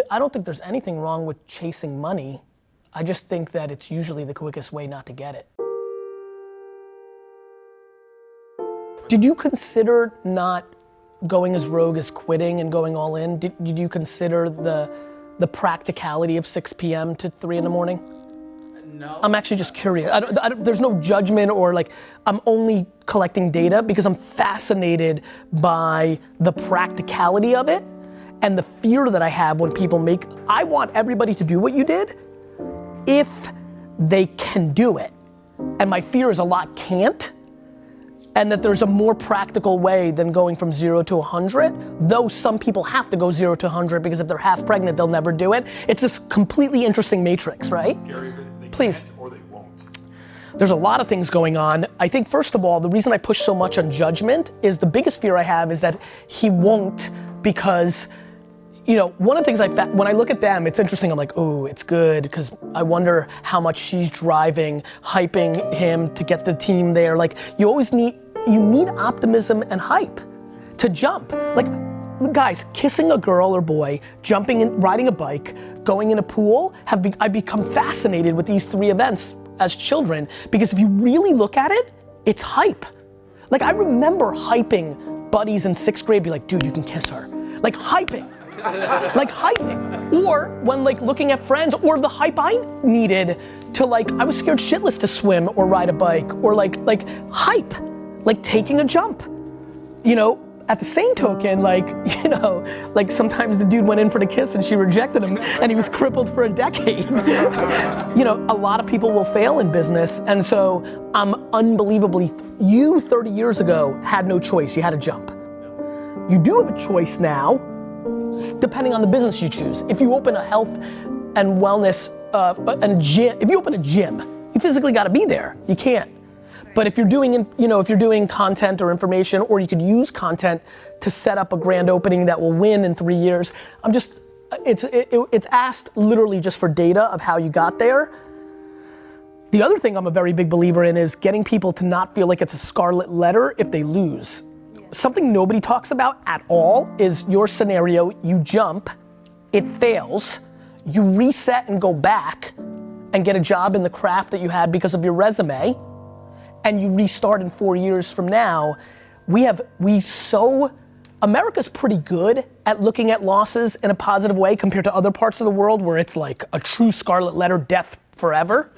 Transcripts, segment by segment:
I don't think there's anything wrong with chasing money. I just think that it's usually the quickest way not to get it. Did you consider not going as rogue as quitting and going all in? Did you consider the practicality of 6 p.m. to 3 in the morning? No. I'm actually just curious. There's no judgment or like, I'm only collecting data because I'm fascinated by the practicality of it and the fear that I have when people make, I want everybody to do what you did if they can do it. And my fear is a lot can't, and that there's a more practical way than going from 0 to 100, though some people have to go 0 to 100 because if they're half pregnant, they'll never do it. It's this completely interesting matrix, right? Gary, they Please. can't or they won't. There's a lot of things going on. I think first of all, the reason I push so much on judgment is the biggest fear I have is that he won't because, you know, one of the things when I look at them, it's interesting, I'm like, oh, it's good, because I wonder how much she's driving, hyping him to get the team there. Like, you always need optimism and hype to jump. Like, guys, kissing a girl or boy, jumping in, riding a bike, going in a pool, I've become fascinated with these 3 events as children, because if you really look at it, it's hype. Like, I remember hyping buddies in 6th grade, be like, dude, you can kiss her. Like, hyping. Like, hyping. Or when like looking at friends, or the hype I needed to like, I was scared shitless to swim or ride a bike, or like hype, like taking a jump. You know, at the same token, like, you know, like sometimes the dude went in for the kiss and she rejected him and he was crippled for a decade. You know, a lot of people will fail in business, and so I'm unbelievably, you 30 years ago had no choice, you had to jump. You do have a choice now, depending on the business you choose. If you open a health and wellness and gym, if you open a gym, you physically gotta be there, you can't. But if you're doing, you know, if you're doing content or information, or you could use content to set up a grand opening that will win in 3 years, it's asked literally just for data of how you got there. The other thing I'm a very big believer in is getting people to not feel like it's a scarlet letter if they lose. Something nobody talks about at all is your scenario, you jump, it fails, you reset and go back and get a job in the craft that you had because of your resume, and you restart in 4 years from now. America's pretty good at looking at losses in a positive way compared to other parts of the world where it's like a true scarlet letter, death forever.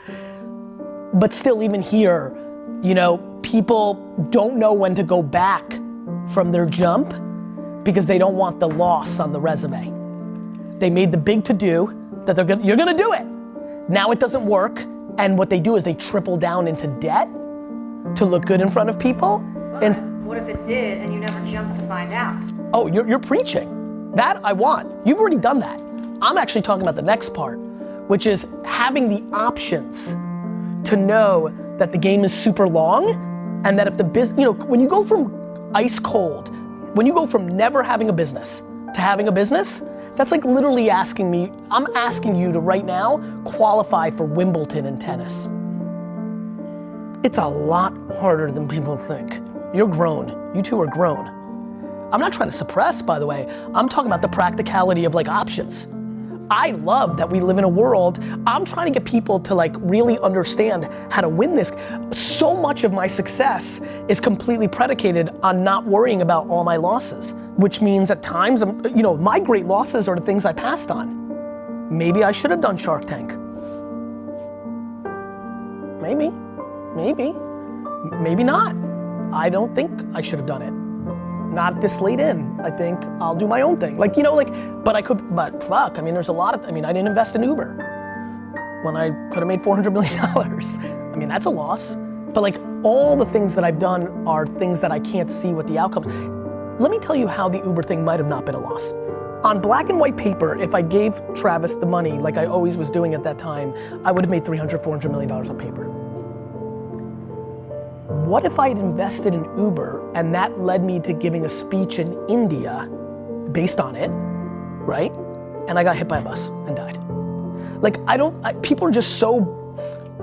But still, even here, you know, people don't know when to go back from their jump because they don't want the loss on the resume. They made the big to-do that you're gonna do it. Now it doesn't work, and what they do is they triple down into debt to look good in front of people. And what if it did and you never jumped to find out? Oh, you're preaching. That I want. You've already done that. I'm actually talking about the next part, which is having the options to know that the game is super long, and that if the business, you know, when you go from ice cold, when you go from never having a business to having a business, that's like literally asking me, I'm asking you to right now qualify for Wimbledon in tennis. It's a lot harder than people think. You're grown, you two are grown. I'm not trying to suppress, by the way. I'm talking about the practicality of like options. I love that we live in a world, I'm trying to get people to like really understand how to win this. So much of my success is completely predicated on not worrying about all my losses, which means at times, you know, my great losses are the things I passed on. Maybe I should have done Shark Tank. Maybe not. I don't think I should have done it. Not this late in. I think I'll do my own thing. Like, you know, like, but fuck, I mean, there's a lot of, I mean, I didn't invest in Uber when I could have made $400 million. I mean, that's a loss. But like, all the things that I've done are things that I can't see what the outcomes. Let me tell you how the Uber thing might have not been a loss. On black and white paper, if I gave Travis the money, like I always was doing at that time, I would have made $300, $400 million on paper. What if I had invested in Uber and that led me to giving a speech in India based on it, right? And I got hit by a bus and died. Like, people are just so,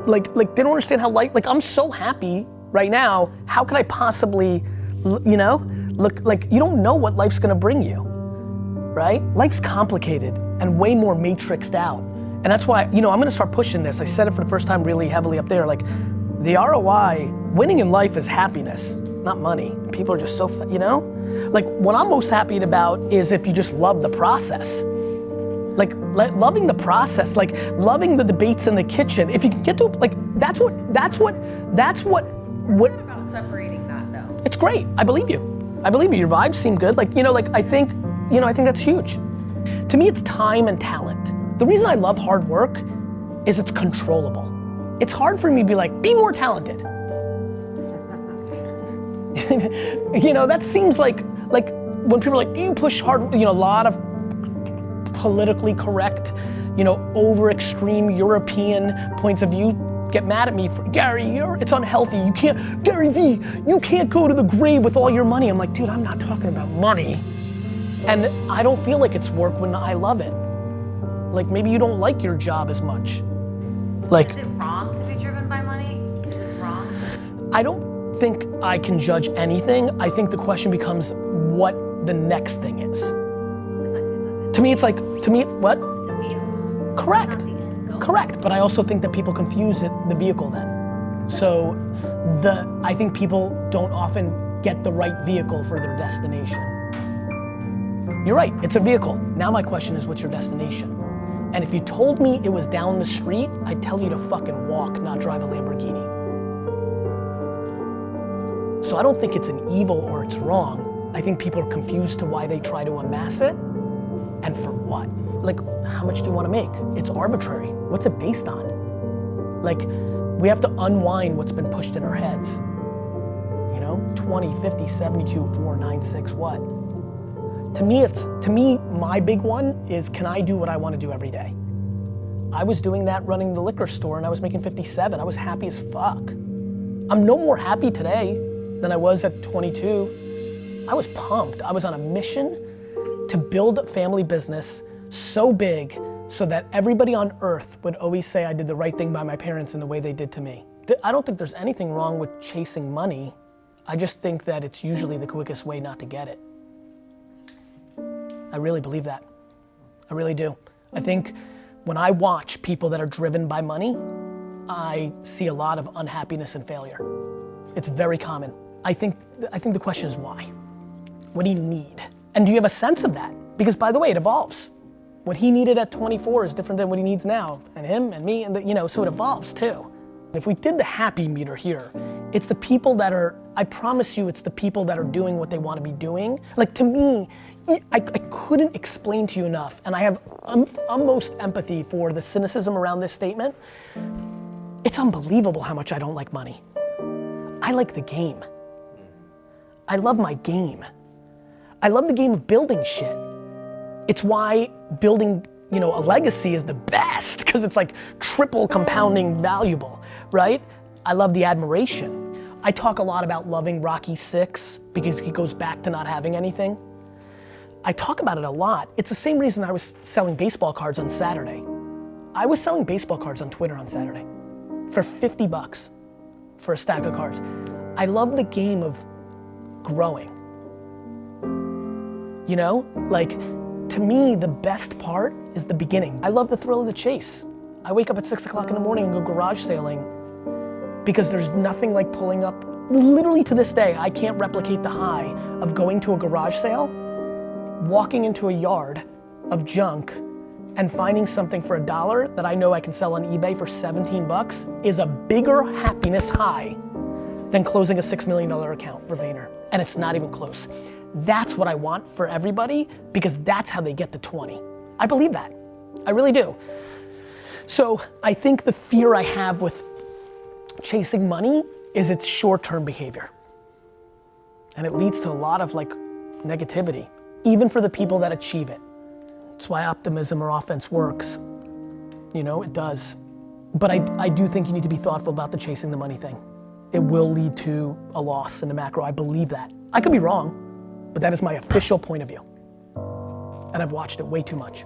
like they don't understand how life, like I'm so happy right now, how could I possibly, you know, look like you don't know what life's gonna bring you, right? Life's complicated, and way more matrixed out. And that's why, I'm gonna start pushing this. I said it for the first time really heavily up there, like the ROI, winning in life is happiness, not money. People are just so, Like what I'm most happy about is if you just love the process. Like loving the process, like loving the debates in the kitchen. If you can get to, like, that's what. What about separating that though? It's great, I believe you. Your vibes seem good. Like, I think that's huge. To me, it's time and talent. The reason I love hard work is it's controllable. It's hard for me to be like, be more talented. That seems like when people are like, you push hard, a lot of politically correct, over extreme European points of view get mad at me for, Gary, it's unhealthy. You can't, Garyvee, you can't go to the grave with all your money. I'm like, dude, I'm not talking about money. And I don't feel like it's work when I love it. Like maybe you don't like your job as much. Like, is it wrong to be driven by money? Is it wrong to? I don't think I can judge anything. I think the question becomes what the next thing is. To me, what? It's a vehicle. Correct. Correct, but I also think that people confuse the vehicle then. So I think people don't often get the right vehicle for their destination. You're right, it's a vehicle. Now my question is, what's your destination? And if you told me it was down the street, I'd tell you to fucking walk, not drive a Lamborghini. So I don't think it's an evil or it's wrong. I think people are confused to why they try to amass it, and for what? Like, how much do you want to make? It's arbitrary. What's it based on? Like, we have to unwind what's been pushed in our heads. 20, 50, 72, 4, 9, 6, what? To me, my big one is, can I do what I want to do every day? I was doing that running the liquor store and I was making 57. I was happy as fuck. I'm no more happy today than I was at 22. I was pumped. I was on a mission to build a family business so big so that everybody on earth would always say I did the right thing by my parents in the way they did to me. I don't think there's anything wrong with chasing money. I just think that it's usually the quickest way not to get it. I really believe that. I really do. I think when I watch people that are driven by money, I see a lot of unhappiness and failure. It's very common. I think the question is why? What do you need? And do you have a sense of that? Because by the way, it evolves. What he needed at 24 is different than what he needs now. And him and me, and so it evolves too. If we did the happy meter here, it's the people that are, I promise you, it's the people that are doing what they want to be doing. Like to me, I couldn't explain to you enough, and I have utmost empathy for the cynicism around this statement. It's unbelievable how much I don't like money. I like the game. I love my game. I love the game of building shit. It's why building, a legacy is the best, because it's like triple compounding valuable, right? I love the admiration. I talk a lot about loving Rocky VI because he goes back to not having anything. I talk about it a lot. It's the same reason I was selling baseball cards on Saturday. I was selling baseball cards on Twitter on Saturday for $50 for a stack of cards. I love the game of growing. To me, the best part is the beginning. I love the thrill of the chase. I wake up at 6 o'clock in the morning and go garage sailing because there's nothing like pulling up. Literally to this day, I can't replicate the high of going to a garage sale, walking into a yard of junk and finding something for $1 that I know I can sell on eBay for 17 bucks is a bigger happiness high than closing a $6 million account for Vayner. And it's not even close. That's what I want for everybody because that's how they get to 20. I believe that. I really do. So I think the fear I have with chasing money is its short-term behavior. And it leads to a lot of negativity, even for the people that achieve it. That's why optimism or offense works. It does. But I do think you need to be thoughtful about the chasing the money thing. It will lead to a loss in the macro. I believe that. I could be wrong, but that is my official point of view. And I've watched it way too much.